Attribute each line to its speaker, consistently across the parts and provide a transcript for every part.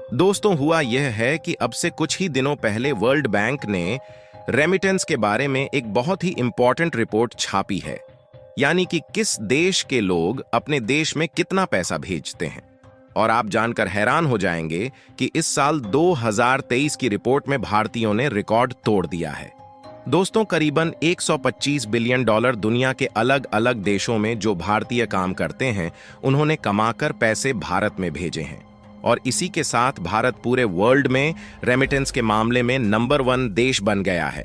Speaker 1: दोस्तों, हुआ यह है कि अब से कुछ ही दिनों पहले वर्ल्ड बैंक ने रेमिटेंस के बारे में एक बहुत ही इंपॉर्टेंट रिपोर्ट छापी है। यानी कि किस देश के लोग अपने देश में कितना पैसा भेजते हैं। और आप जानकर हैरान हो जाएंगे कि इस साल 2023 की रिपोर्ट में भारतीयों ने रिकॉर्ड तोड़ दिया है। दोस्तों, करीबन 125 बिलियन डॉलर दुनिया के अलग अलग देशों में जो भारतीय काम करते हैं, उन्होंने कमाकर पैसे भारत में भेजे हैं। और इसी के साथ भारत पूरे वर्ल्ड में रेमिटेंस के मामले में नंबर 1 देश बन गया है।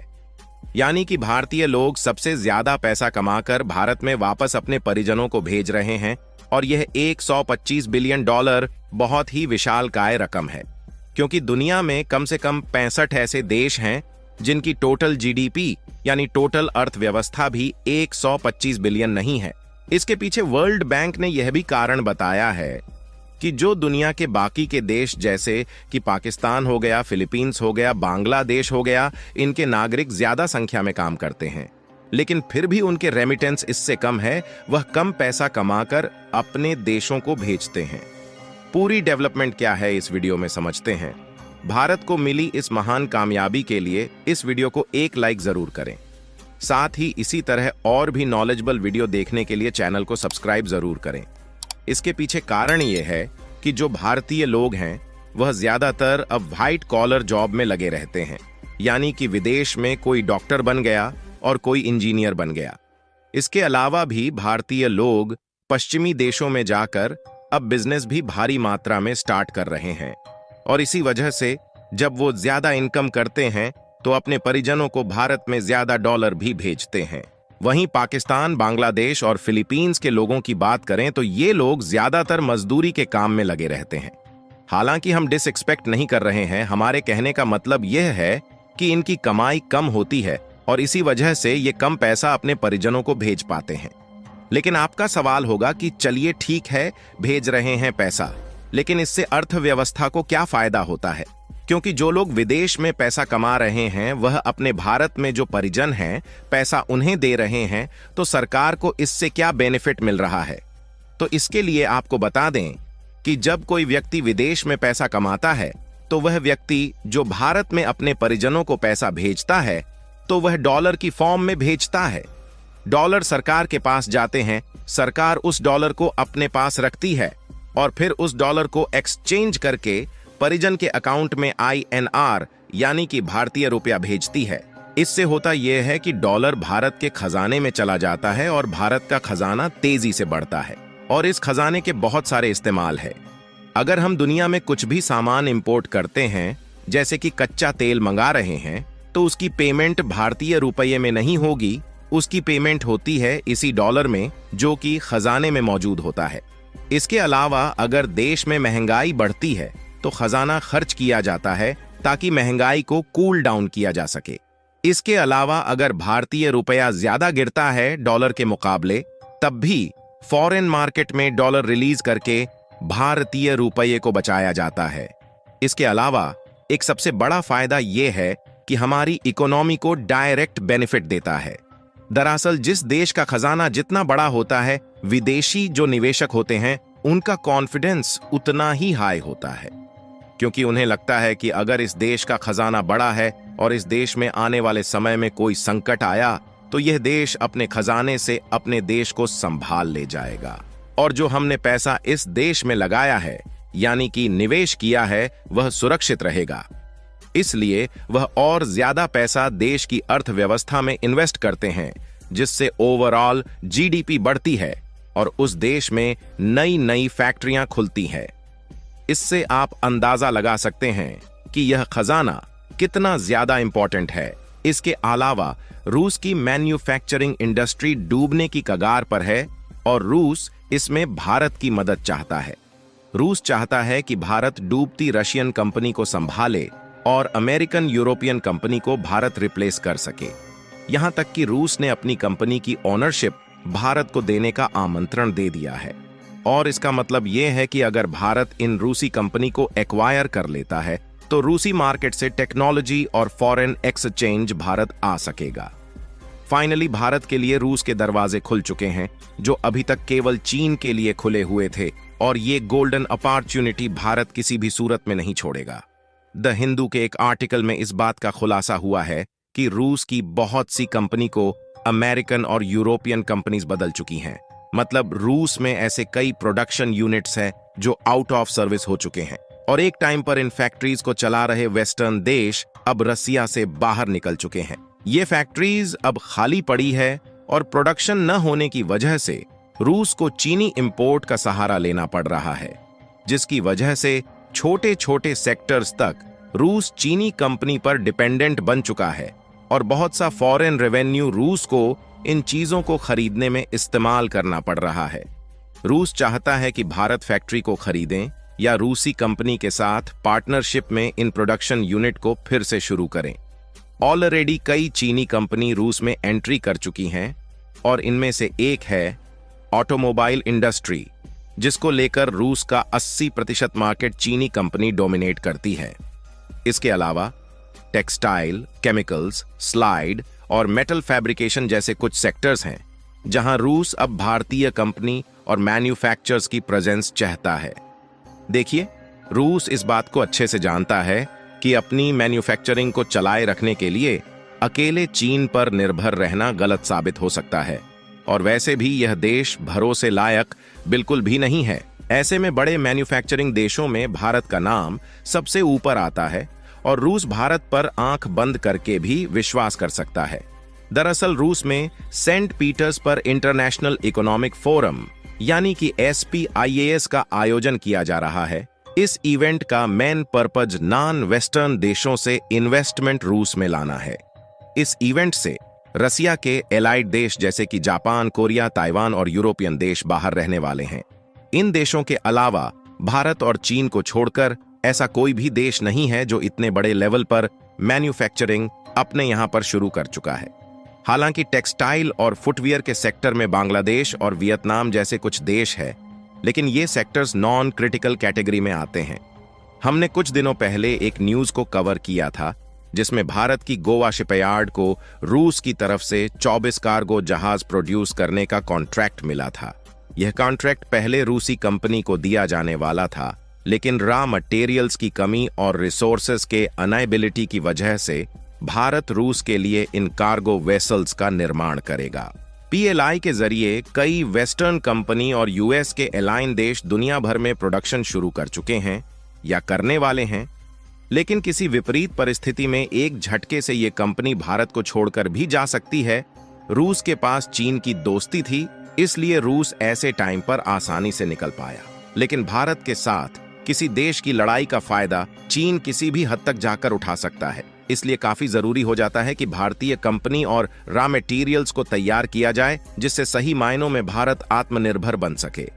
Speaker 1: यानी कि भारतीय लोग सबसे ज्यादा पैसा कमाकर भारत में वापस अपने परिजनों को भेज रहे हैं। और यह 125 बिलियन डॉलर बहुत ही विशालकाय रकम है, क्योंकि दुनिया में कम से कम 65 ऐसे देश हैं जिनकी टोटल जीडीपी यानी टोटल अर्थव्यवस्था भी 125 बिलियन नहीं है। इसके पीछे वर्ल्ड बैंक ने यह भी कारण बताया है कि जो दुनिया के बाकी के देश जैसे कि पाकिस्तान हो गया, फिलीपींस हो गया, बांग्लादेश हो गया, इनके नागरिक ज्यादा संख्या में काम करते हैं, लेकिन फिर भी उनके रेमिटेंस इससे कम है। वह कम पैसा कमाकर अपने देशों को भेजते हैं। पूरी डेवलपमेंट क्या है इस वीडियो में समझते हैं। भारत को मिली इस महान कामयाबी के लिए इस वीडियो को एक लाइक जरूर करें। साथ ही इसी तरह और भी नॉलेजेबल वीडियो देखने के लिए चैनल को सब्सक्राइब जरूर करें। इसके पीछे कारण यह है कि जो भारतीय लोग हैं वह ज्यादातर अब व्हाइट कॉलर जॉब में लगे रहते हैं। यानी कि विदेश में कोई डॉक्टर बन गया और कोई इंजीनियर बन गया। इसके अलावा भी भारतीय लोग पश्चिमी देशों में जाकर अब बिजनेस भी भारी मात्रा में स्टार्ट कर रहे हैं। और इसी वजह से जब वो ज्यादा इनकम करते हैं तो अपने परिजनों को भारत में ज्यादा डॉलर भी भेजते हैं। वहीं पाकिस्तान, बांग्लादेश और फिलीपींस के लोगों की बात करें तो ये लोग ज्यादातर मजदूरी के काम में लगे रहते हैं। हालांकि हम डिसएक्सपेक्ट नहीं कर रहे हैं, हमारे कहने का मतलब यह है कि इनकी कमाई कम होती है और इसी वजह से ये कम पैसा अपने परिजनों को भेज पाते हैं। लेकिन आपका सवाल होगा कि चलिए ठीक है, भेज रहे हैं पैसा, लेकिन इससे अर्थव्यवस्था को क्या फायदा होता है? क्योंकि जो लोग विदेश में पैसा कमा रहे हैं वह अपने भारत में जो परिजन हैं पैसा उन्हें दे रहे हैं, तो सरकार को इससे क्या बेनिफिट मिल रहा है? तो इसके लिए आपको बता दें कि जब कोई व्यक्ति विदेश में पैसा कमाता है तो वह व्यक्ति जो भारत में अपने परिजनों को पैसा भेजता है तो वह डॉलर की फॉर्म में भेजता है। डॉलर सरकार के पास जाते हैं, सरकार उस डॉलर को अपने पास रखती है और फिर उस डॉलर को एक्सचेंज करके परिजन के अकाउंट में INR यानी कि भारतीय रुपया भेजती है। इससे होता यह है कि डॉलर भारत के खजाने में चला जाता है और भारत का खजाना तेजी से बढ़ता है। और इस खजाने के बहुत सारे इस्तेमाल है। अगर हम दुनिया में कुछ भी सामान इंपोर्ट करते हैं, जैसे कि कच्चा तेल मंगा रहे हैं, तो उसकी पेमेंट भारतीय रुपये में नहीं होगी, उसकी पेमेंट होती है इसी डॉलर में जो कि खजाने में मौजूद होता है। इसके अलावा अगर देश में महंगाई बढ़ती है तो खजाना खर्च किया जाता है ताकि महंगाई को कूल डाउन किया जा सके। इसके अलावा अगर भारतीय रुपया ज्यादा गिरता है डॉलर के मुकाबले, तब भी फॉरेन मार्केट में डॉलर रिलीज करके भारतीय रुपये को बचाया जाता है। इसके अलावा एक सबसे बड़ा फायदा यह है कि हमारी इकोनॉमी को डायरेक्ट बेनिफिट देता है। दरअसल जिस देश का खजाना जितना बड़ा होता है, विदेशी जो निवेशक होते हैं उनका कॉन्फिडेंस उतना ही हाई होता है, क्योंकि उन्हें लगता है कि अगर इस देश का खजाना बड़ा है और इस देश में आने वाले समय में कोई संकट आया तो यह देश अपने खजाने से अपने देश को संभाल ले जाएगा। और जो हमने पैसा इस देश में लगाया है यानी कि निवेश किया है वह सुरक्षित रहेगा। इसलिए वह और ज्यादा पैसा देश की अर्थव्यवस्था में इन्वेस्ट करते हैं, जिससे ओवरऑल जीडीपी बढ़ती है और उस देश में नई नई फैक्ट्रियां खुलती हैं। इससे आप अंदाजा लगा सकते हैं कि यह खजाना कितना ज्यादा इंपॉर्टेंट है। इसके अलावा रूस की मैन्युफैक्चरिंग इंडस्ट्री डूबने की कगार पर है और रूस इसमें भारत की मदद चाहता है। रूस चाहता है कि भारत डूबती रशियन कंपनी को संभाले और अमेरिकन यूरोपियन कंपनी को भारत रिप्लेस कर सके। यहां तक कि रूस ने अपनी कंपनी की ओनरशिप भारत को देने का आमंत्रण दे दिया है। और इसका मतलब यह है कि अगर भारत इन रूसी कंपनी को एक्वायर कर लेता है तो रूसी मार्केट से टेक्नोलॉजी और फॉरेन एक्सचेंज भारत आ सकेगा। फाइनली भारत के लिए रूस के दरवाजे खुल चुके हैं, जो अभी तक केवल चीन के लिए खुले हुए थे और ये गोल्डन अपॉर्चुनिटी भारत किसी भी सूरत में नहीं छोड़ेगा। द हिंदू के एक आर्टिकल में इस बात का खुलासा हुआ है कि रूस की बहुत सी कंपनी को अमेरिकन और यूरोपियन कंपनीज बदल चुकी हैं। मतलब रूस में ऐसे कई प्रोडक्शन यूनिट्स हैं जो आउट ऑफ सर्विस हो चुके हैं और एक टाइम पर इन फैक्ट्रीज को चला रहे वेस्टर्न देश अब रसिया से बाहर निकल चुके हैं। ये फैक्ट्रीज अब खाली पड़ी है और प्रोडक्शन न होने की वजह से रूस को चीनी इंपोर्ट का सहारा लेना पड़ रहा है, जिसकी वजह से छोटे छोटे सेक्टर्स तक रूस चीनी कंपनी पर डिपेंडेंट बन चुका है और बहुत सा फॉरेन रेवेन्यू रूस को इन चीजों को खरीदने में इस्तेमाल करना पड़ रहा है। रूस चाहता है कि भारत फैक्ट्री को खरीदें या रूसी कंपनी के साथ पार्टनरशिप में इन प्रोडक्शन यूनिट को फिर से शुरू करें। ऑलरेडी कई चीनी कंपनी रूस में एंट्री कर चुकी हैं और इनमें से एक है ऑटोमोबाइल इंडस्ट्री, जिसको लेकर रूस का 80% मार्केट चीनी कंपनी डोमिनेट करती है। इसके अलावा टेक्सटाइल, केमिकल्स, स्लाइड और मेटल फैब्रिकेशन जैसे कुछ सेक्टर्स हैं जहां रूस अब भारतीय कंपनी और मैन्युफैक्चरर्स की प्रेजेंस चाहता है। देखिए, रूस इस बात को अच्छे से जानता है कि अपनी मैन्युफैक्चरिंग को चलाए रखने के लिए अकेले चीन पर निर्भर रहना गलत साबित हो सकता है और वैसे भी यह देश भरोसे लायक बिल्कुल भी नहीं है। ऐसे में बड़े मैन्युफैक्चरिंग देशों में भारत का नाम सबसे ऊपर आता है और रूस भारत पर आंख बंद करके भी विश्वास कर सकता है। दरअसल रूस में Saint Petersburg International Economic Forum यानी कि SPIAS का आयोजन किया जा रहा है। इस इवेंट का मेन पर्पज नॉन वेस्टर्न देशों से इन्वेस्टमेंट रूस में लाना है। इस इवेंट से रसिया के एलाइड देश जैसे कि जापान, कोरिया, ताइवान और यूरोपियन देश बाहर रहने वाले हैं। इन देशों के अलावा भारत और चीन को छोड़कर ऐसा कोई भी देश नहीं है जो इतने बड़े लेवल पर मैन्युफैक्चरिंग अपने यहां पर शुरू कर चुका है। हालांकि टेक्सटाइल और फुटवियर के सेक्टर में बांग्लादेश और वियतनाम जैसे कुछ देश है, लेकिन ये सेक्टर्स नॉन क्रिटिकल कैटेगरी में आते हैं। हमने कुछ दिनों पहले एक न्यूज को कवर किया था जिसमें भारत की गोवा शिपयार्ड को रूस की तरफ से 24 कार्गो जहाज प्रोड्यूस करने का कॉन्ट्रैक्ट मिला था। यह कॉन्ट्रैक्ट पहले रूसी कंपनी को दिया जाने वाला था, लेकिन रॉ मटेरियल्स की कमी और रिसोर्सेज के अनएबिलिटी की वजह से भारत रूस के लिए इन कार्गो वेसल्स का निर्माण करेगा। PLI के जरिए कई वेस्टर्न कंपनी और US के एलाइन देश दुनिया भर में प्रोडक्शन शुरू कर चुके हैं या करने वाले हैं, लेकिन किसी विपरीत परिस्थिति में एक झटके से ये कंपनी भारत को छोड़कर भी जा सकती है। रूस के पास चीन की दोस्ती थी, इसलिए रूस ऐसे टाइम पर आसानी से निकल पाया, लेकिन भारत के साथ किसी देश की लड़ाई का फायदा चीन किसी भी हद तक जाकर उठा सकता है। इसलिए काफी जरूरी हो जाता है कि भारतीय कंपनी और रॉ मटेरियल्स को तैयार किया जाए, जिससे सही मायनों में भारत आत्मनिर्भर बन सके।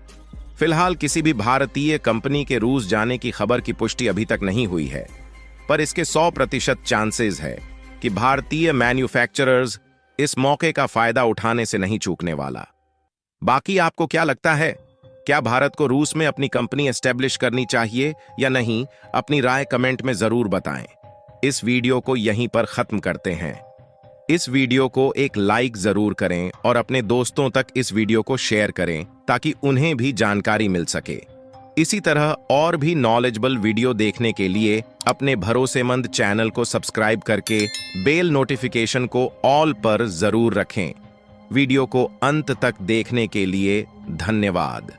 Speaker 1: फिलहाल किसी भी भारतीय कंपनी के रूस जाने की खबर की पुष्टि अभी तक नहीं हुई है, पर इसके 100% चांसेस है कि भारतीय मैन्युफैक्चरर्स इस मौके का फायदा उठाने से नहीं चूकने वाला। बाकी आपको क्या लगता है? क्या भारत को रूस में अपनी कंपनी एस्टेब्लिश करनी चाहिए या नहीं? अपनी राय कमेंट में जरूर बताएं। इस वीडियो को यहीं पर खत्म करते हैं। इस वीडियो को एक लाइक जरूर करें और अपने दोस्तों तक इस वीडियो को शेयर करें ताकि उन्हें भी जानकारी मिल सके। इसी तरह और भी नॉलेजेबल वीडियो देखने के लिए अपने भरोसेमंद चैनल को सब्सक्राइब करके बेल नोटिफिकेशन को ऑल पर जरूर रखें। वीडियो को अंत तक देखने के लिए धन्यवाद।